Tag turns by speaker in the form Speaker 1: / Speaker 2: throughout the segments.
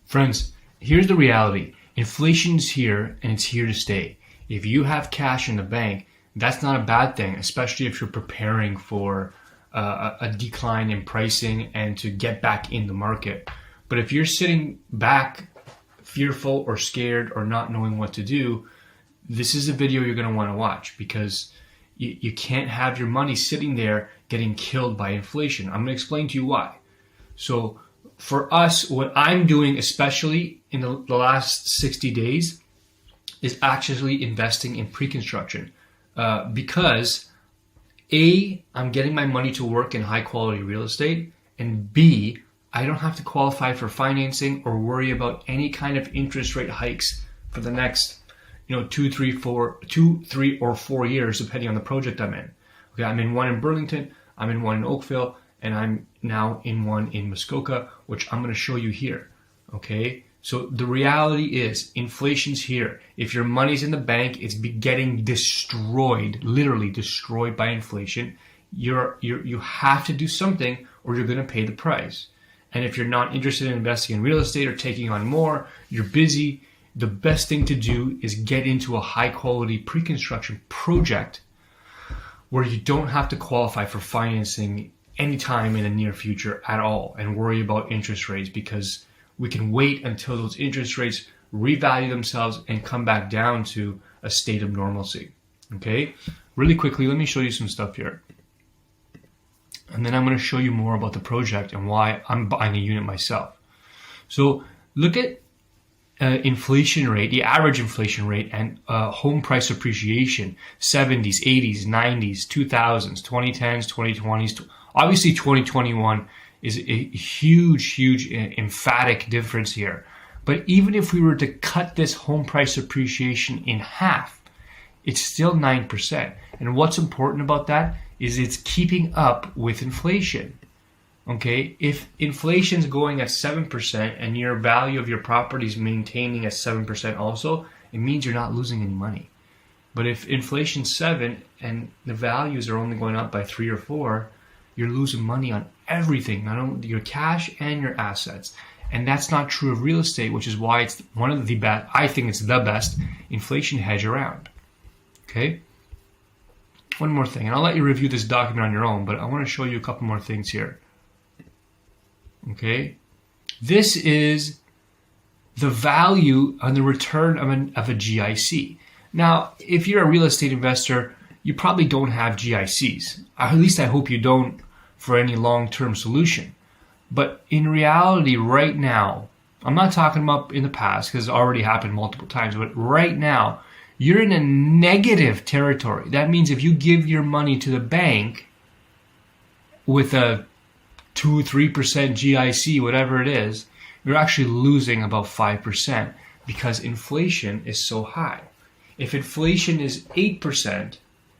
Speaker 1: Friends, here's the reality. Inflation's here and it's here to stay. If you have cash in the bank, that's not a bad thing, especially if you're preparing for a decline in pricing and to get back in the market. But if you're sitting back fearful or scared or not knowing what to do, this is a video you're going to want to watch, because you can't have your money sitting there getting killed by inflation. I'm going to explain to you why. So for us, what I'm doing, especially in the last 60 days, is actually investing in pre-construction because A, I'm getting my money to work in high quality real estate, and B, I don't have to qualify for financing or worry about any kind of interest rate hikes for the next 2, 3, or 4 years, depending on the project I'm in. Okay, I'm in one in Burlington, I'm in one in Oakville, and I'm now in one in Muskoka, which I'm going to show you here. Okay, so the reality is inflation's here. If your money's in the bank, it's getting destroyed, literally destroyed by inflation. You have to do something, or you're going to pay the price. And if you're not interested in investing in real estate or taking on more, you're busy, the best thing to do is get into a high quality pre-construction project where you don't have to qualify for financing anytime in the near future at all and worry about interest rates, because we can wait until those interest rates revalue themselves and come back down to a state of normalcy. Okay, really quickly, let me show you some stuff here. And then I'm going to show you more about the project and why I'm buying a unit myself. So look at inflation rate, the average inflation rate, and home price appreciation, 70s, 80s, 90s, 2000s, 2010s, 2020s. Obviously, 2021 is a huge, emphatic difference here. But even if we were to cut this home price appreciation in half, it's still 9%. And what's important about that is it's keeping up with inflation. Okay, if inflation's going at 7% and your value of your property is maintaining at 7% also, it means you're not losing any money. But if inflation's 7 and the values are only going up by 3 or 4, you're losing money on everything, not only your cash and your assets. And that's not true of real estate, which is why it's one of the best, I think it's the best inflation hedge around. Okay? One more thing, and I'll let you review this document on your own, but I want to show you a couple more things here. Okay? This is the value on the return of a GIC. Now, if you're a real estate investor, you probably don't have GICs. At least I hope you don't for any long-term solution. But in reality, right now, I'm not talking about in the past because it's already happened multiple times, but right now, you're in a negative territory. That means if you give your money to the bank with a 2-3% GIC, whatever it is, you're actually losing about 5% because inflation is so high. If inflation is 8%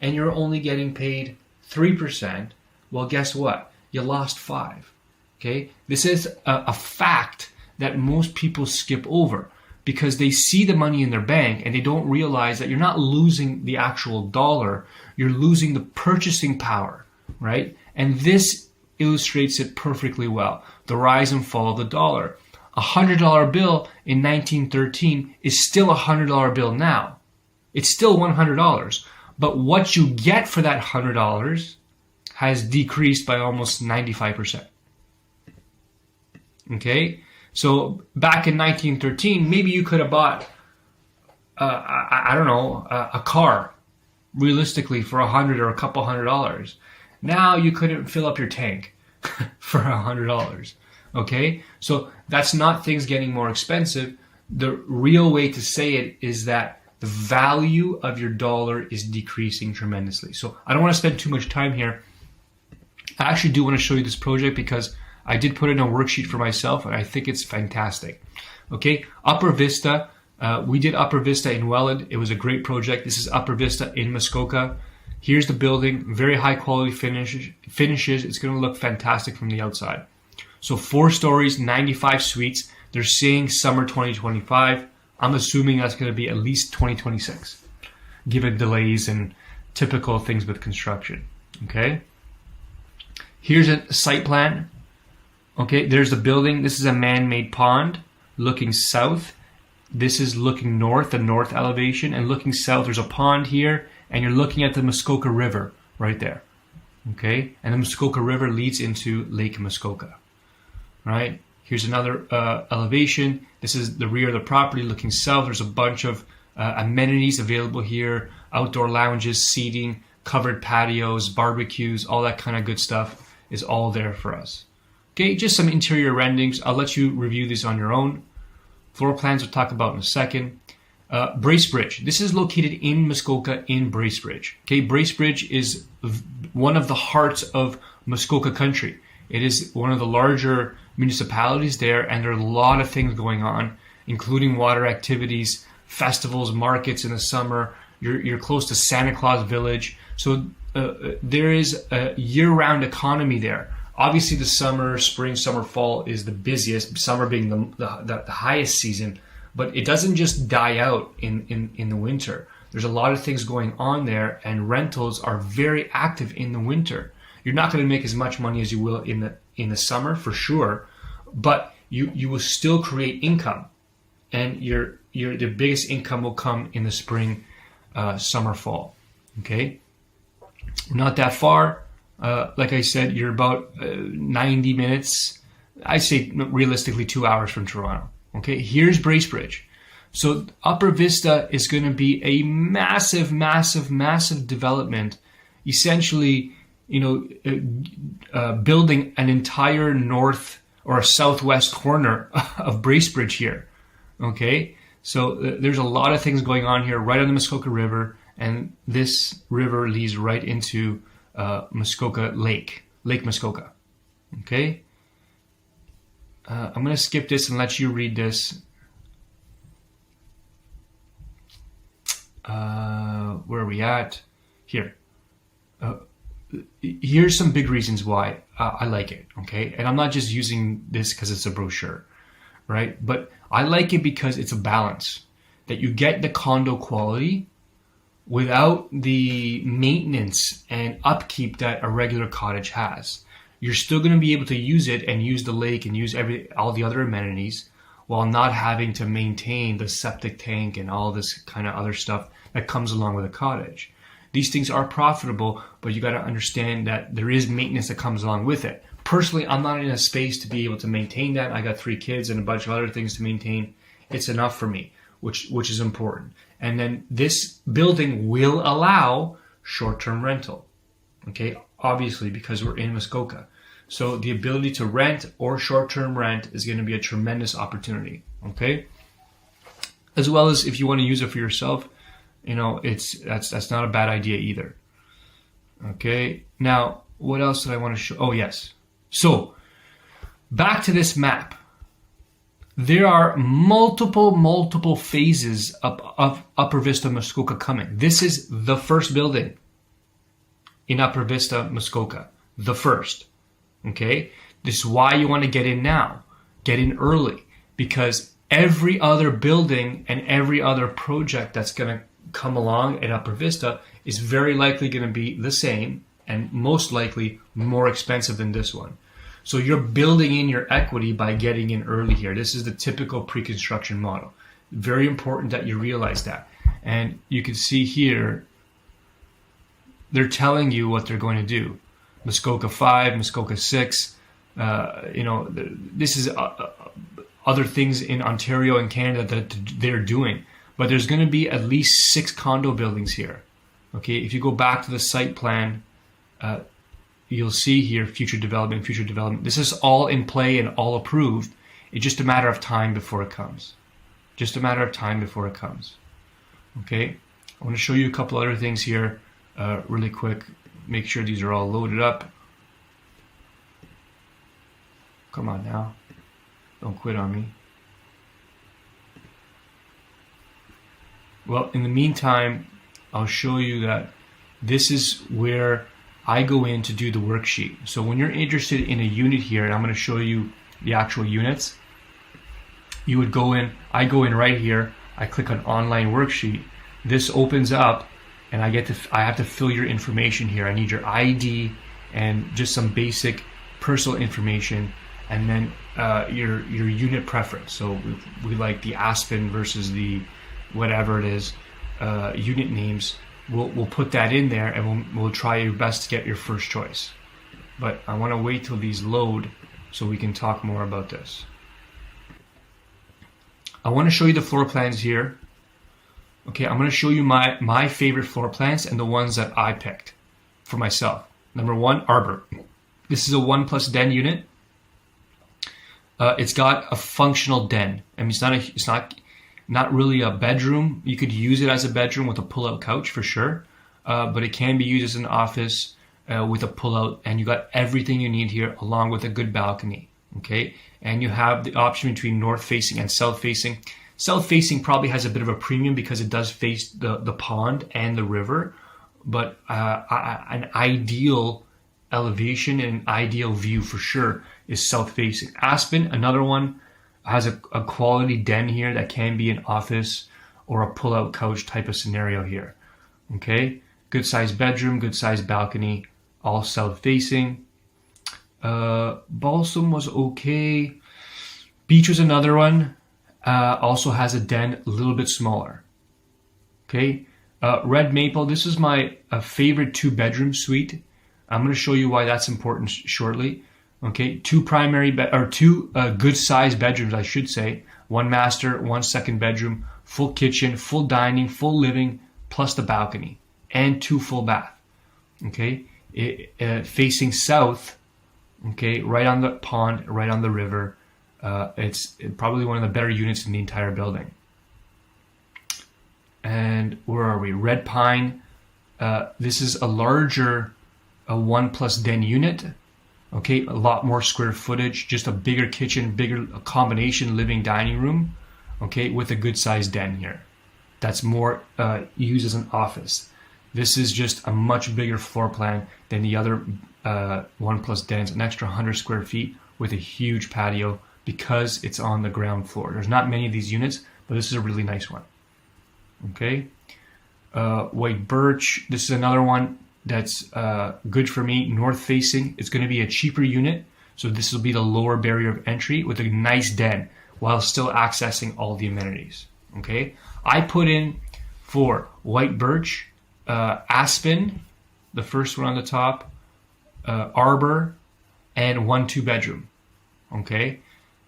Speaker 1: and you're only getting paid 3%, well, guess what? You lost 5. Okay? This is a fact that most people skip over because they see the money in their bank and they don't realize that you're not losing the actual dollar, you're losing the purchasing power, right? And this illustrates it perfectly well. The rise and fall of the dollar. A $100 bill in 1913 is still a $100 bill now. It's still $100. But what you get for that $100 has decreased by almost 95%. Okay? So back in 1913, maybe you could have bought, a car, realistically, for $100 or a couple $100. Now you couldn't fill up your tank for $100. Okay? So that's not things getting more expensive. The real way to say it is that the value of your dollar is decreasing tremendously. So I don't want to spend too much time here. I actually do want to show you this project because I did put in a worksheet for myself and I think it's fantastic. Okay, Upper Vista. We did Upper Vista in Welland. It was a great project. This is Upper Vista in Muskoka. Here's the building, very high quality finishes. It's going to look fantastic from the outside. So 4 stories, 95 suites. They're saying summer 2025. I'm assuming that's going to be at least 2026, given delays and typical things with construction. Okay. Here's a site plan. Okay, there's the building. This is a man-made pond. looking south. This is looking north, the north elevation, and looking south, there's a pond here, and you're looking at the Muskoka River right there. Okay, and the Muskoka River leads into Lake Muskoka. Right, here's another elevation. This is the rear of the property looking south. There's a bunch of amenities available here, outdoor lounges, seating, covered patios, barbecues, all that kind of good stuff is all there for us. Okay, just some interior renderings. I'll let you review these on your own. Floor plans we'll talk about in a second. Bracebridge. This is located in Muskoka in Bracebridge. Okay, Bracebridge is one of the hearts of Muskoka country. It is one of the larger municipalities there, and there are a lot of things going on, including water activities, festivals, markets in the summer. You're close to Santa Claus Village, so there is a year-round economy there. Obviously, the summer, spring, summer, fall is the busiest. Summer being the highest season, but it doesn't just die out in the winter. There's a lot of things going on there, and rentals are very active in the winter. You're not going to make as much money as you will in the summer for sure, but you will still create income, and the biggest income will come in the spring, summer, fall. Okay, not that far. Like I said, you're about 90 minutes. I say realistically 2 hours from Toronto. Okay, here's Bracebridge. So Upper Vista is going to be a massive, massive, massive development. Essentially, building an entire north or a southwest corner of Bracebridge here. Okay, so there's a lot of things going on here right on the Muskoka River, and this river leads right into Muskoka Lake Muskoka. Okay, I'm going to skip this and let you read this. Where are we at? Here. Here's some big reasons why I like it, okay? And I'm not just using this because it's a brochure, right? But I like it because it's a balance, that you get the condo quality without the maintenance and upkeep that a regular cottage has. You're still going to be able to use it and use the lake and use all the other amenities while not having to maintain the septic tank and all this kind of other stuff that comes along with a cottage. These things are profitable, but you got to understand that there is maintenance that comes along with it. Personally, I'm not in a space to be able to maintain that. I got 3 kids and a bunch of other things to maintain. It's enough for me, which is important. And then this building will allow short-term rental, okay? Obviously, because we're in Muskoka. So the ability to rent or short-term rent is going to be a tremendous opportunity, okay? As well as if you want to use it for yourself, that's not a bad idea either. Okay, now what else did I want to show? Oh yes, so back to this map. There are multiple phases of Upper Vista Muskoka coming. This is the first building in Upper Vista Muskoka, the first. Okay, this is why you want to get in now, get in early, because every other building and every other project that's going to come along at Upper Vista is very likely going to be the same and most likely more expensive than this one. So you're building in your equity by getting in early here. This is the typical pre-construction model. Very important that you realize that. And you can see here, they're telling you what they're going to do. Muskoka 5, Muskoka 6, this is other things in Ontario and Canada that they're doing. But there's going to be at least 6 condo buildings here. Okay, if you go back to the site plan, you'll see here future development. This is all in play and all approved. It's just a matter of time before it comes. Okay, I want to show you a couple other things here really quick. Make sure these are all loaded up. Come on now. Don't quit on me. Well, in the meantime, I'll show you that this is where I go in to do the worksheet. So when you're interested in a unit here, and I'm going to show you the actual units, you would go in, I go in right here, I click on online worksheet. This opens up and I have to fill your information here. I need your ID and just some basic personal information. and then your unit preference. So we like the Aspen versus the whatever it is unit names. We'll put that in there, and we'll try your best to get your first choice. But I want to wait till these load so we can talk more about this. I want to show you the floor plans here. Okay, I'm going to show you my favorite floor plans and the ones that I picked for myself. Number one, Arbor. This is a 1+ den unit. It's got a functional den. I mean, it's not really a bedroom. You could use it as a bedroom with a pull-out couch for sure, but it can be used as an office with a pull-out, and you got everything you need here along with a good balcony. Okay, and you have the option between north-facing and south-facing. South-facing probably has a bit of a premium because it does face the pond and the river, but an ideal elevation and ideal view for sure is south-facing. Aspen, another one, has a quality den here that can be an office or a pull-out couch type of scenario here. Okay, good sized bedroom, good sized balcony, all south-facing. Balsam was okay. Beach was another one. Also has a den a little bit smaller. Okay, Red Maple. This is my favorite 2-bedroom suite. I'm going to show you why that's important shortly. Okay, two good sized bedrooms, I should say. 1 master, 1 second bedroom, full kitchen, full dining, full living, plus the balcony, and 2 full bath. Okay, facing south. Okay, right on the pond, right on the river. It's probably one of the better units in the entire building. And where are we? Red Pine. This is a larger 1+ den unit. Okay, a lot more square footage, just a bigger kitchen, bigger combination living dining room. Okay, with a good sized den here. That's more used as an office. This is just a much bigger floor plan than the other 1+ dens, an extra 100 square feet with a huge patio because it's on the ground floor. There's not many of these units, but this is a really nice one. Okay, White Birch. This is another one that's good for me. North facing. It's going to be a cheaper unit, so this will be the lower barrier of entry with a nice den while still accessing all the amenities. Okay, I put in for White Birch, Aspen, the first one on the top, Arbor, and 1 2-bedroom. Okay,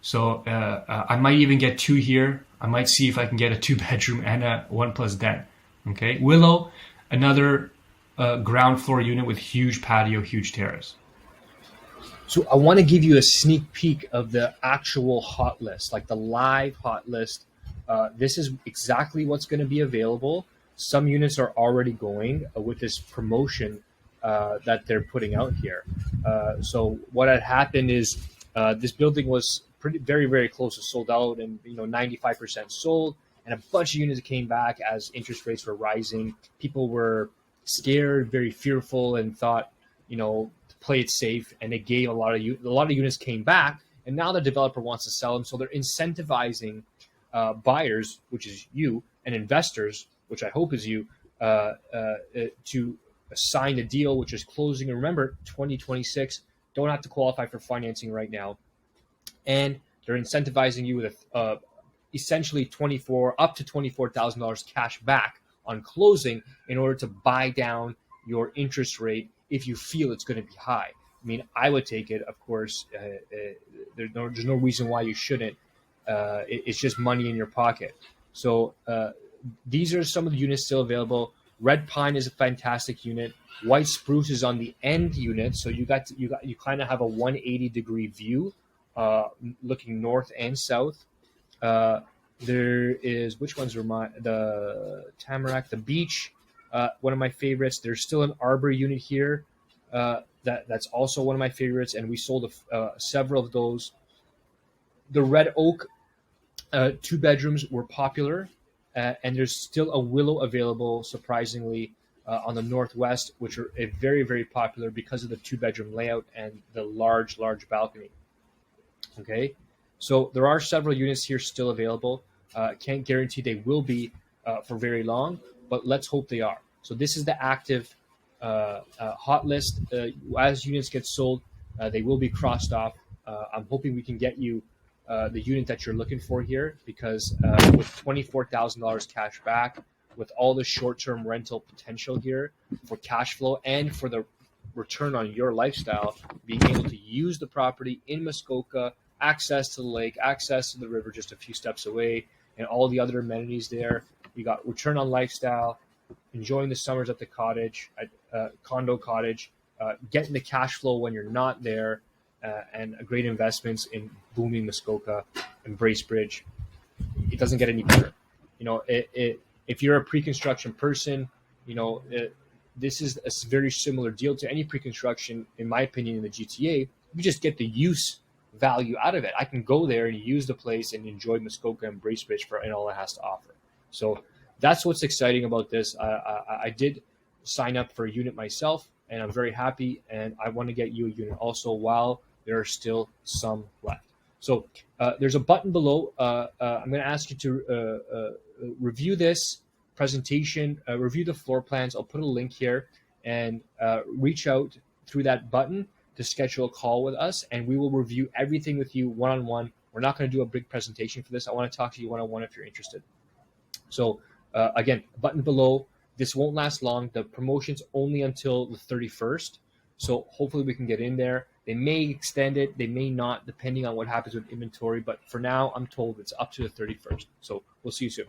Speaker 1: so I might even get 2 here. I might see if I can get a 2-bedroom and a 1+ den. Okay, Willow, another ground floor unit with huge patio, huge terrace.
Speaker 2: So I want to give you a sneak peek of the actual hot list, like the live hot list. This is exactly what's going to be available. Some units are already going with this promotion that they're putting out here. So what had happened is this building was very, very close to sold out, and 95% sold, and a bunch of units came back as interest rates were rising. People were scared, very fearful, and thought, to play it safe, and they gave a lot of units came back, and now the developer wants to sell them, so they're incentivizing buyers, which is you, and investors, which I hope is you, to sign a deal, which is closing. And remember, 2026, don't have to qualify for financing right now, and they're incentivizing you with essentially up to $24,000 cash back on closing in order to buy down your interest rate if you feel it's going to be high. I mean, I would take it, of course. There's no reason why you shouldn't. It's just money in your pocket. So these are some of the units still available. Red Pine is a fantastic unit. White Spruce is on the end unit, so you kind of have a 180-degree view, looking north and south. There is, which ones are the Tamarack, the Beach, one of my favorites. There's still an Arbor unit here that's also one of my favorites, and we sold several of those. The Red Oak 2 bedrooms were popular, and there's still a Willow available, surprisingly, on the northwest, which are very, very popular because of the 2-bedroom layout and the large balcony. Okay, so there are several units here still available. Can't guarantee they will be for very long, but let's hope they are. So this is the active hot list. As units get sold, they will be crossed off I'm hoping we can get you the unit that you're looking for here, because with $24,000 cash back, with all the short-term rental potential here for cash flow and for the return on your lifestyle, being able to use the property in Muskoka, access to the lake, access to the river just a few steps away, and all the other amenities there. You got return on lifestyle, enjoying the summers at the cottage, at condo cottage, getting the cash flow when you're not there, and a great investments in booming Muskoka and Bracebridge. It doesn't get any better. If you're a pre-construction person, this is a very similar deal to any pre-construction, in my opinion, in the GTA. You just get the use value out of it. I can go there and use the place and enjoy Muskoka and Bracebridge and all it has to offer. So that's what's exciting about this. I did sign up for a unit myself, and I'm very happy, and I want to get you a unit also while there are still some left. So there's a button below. I'm going to ask you to review this presentation, review the floor plans. I'll put a link here, and reach out through that button to schedule a call with us, and we will review everything with you one-on-one. We're not going to do a big presentation for this. I want to talk to you one-on-one if you're interested. So again, button below. This won't last long. The promotion's only until the 31st. So hopefully we can get in there. They may extend it. They may not, depending on what happens with inventory. But for now, I'm told it's up to the 31st. So we'll see you soon.